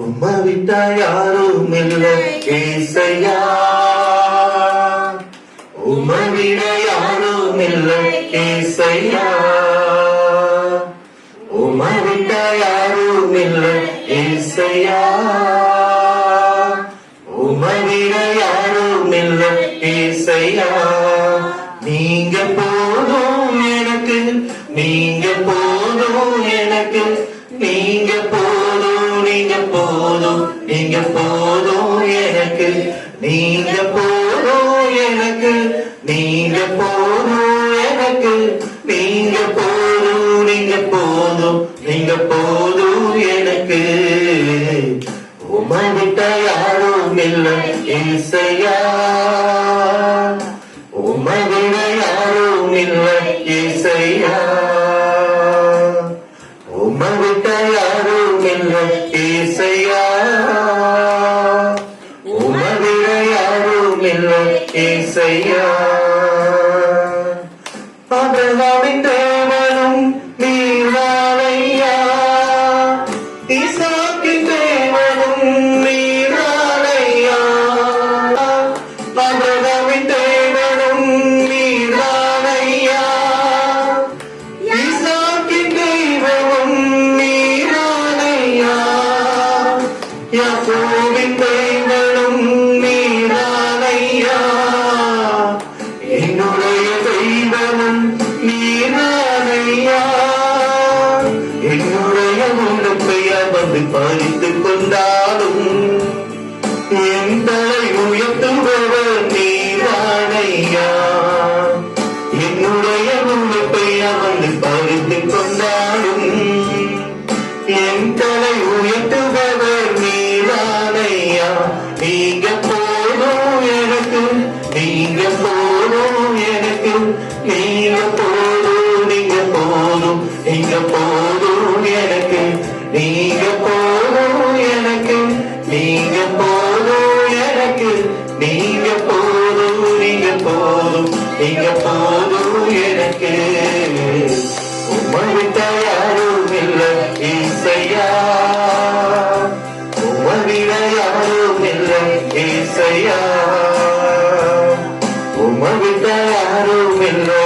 உம்மை விட்டா யாரும் இல்லை ஏசையா, உம்மை விட யாரும் இல்லை ஏசையா, உம்மை விட்டா யாரும் இல்லை ஏசையா, உம்மை விட யாரும் இல்லை ஏசையா. நீங்க போதும் எனக்கு, நீங்க போதும் எனக்கு, நீங்க போதும், நீங்க போதும், நீங்க போதும் எனக்கு, நீங்க போதும் எனக்கு, நீங்க போதும் எனக்கு, நீங்க போதும், நீங்க போதும், நீங்க போதும் எனக்கு. உம்மை விட்ட யாரும் இல்லை ஏசையா, உம்மை விட யாரும் இல்லை ஏசையா, உம்மை விட்ட யாரும் இல்லை ஏசையா, உம்மை விட யாரும் இல்லை ஏசையா. ஆபிரகாமின் தேவனும் நீர்தானையா, ஈசாக்கின் தேவனும் நீர்தானையா, ஆபிரகாமின் தேவனும் நீர்தானையா, ஈசாக்கின் தெய்வமும் நீர்தானையா, யாக்கோபின் தெய்வனும் நீர்தானையா, என்னுடைய தெய்வமும் நீர்தானையா, என்னுடைய முன்னப்பையார் வந்து பறித்துக் கொண்டாலும் என் தலை உயர்த்துபவர் நீர்தானையா, என்னுடைய முன்னப்பையார் வந்து பறித்துக் கொண்டாலும் என் தலை உயர்த்துபவர் நீர்தானையா. நீங்க போதும் எனக்கு, நீங்க போதும் எனக்கு, நீங்க போதும், நீங்க போதும், நீங்க போதும் எனக்கு, நீங்க போதும் எனக்கு, நீங்க போதும் எனக்கு, நீங்க போதும், நீங்க போதும், நீங்க போதும் எனக்கு. உம்மை விட்ட யாரும் இல்லை ஏசையா, உம்மை விட யாரும் இல்லை ஏசையா, உம்மை விட்ட யாரும் இல்லை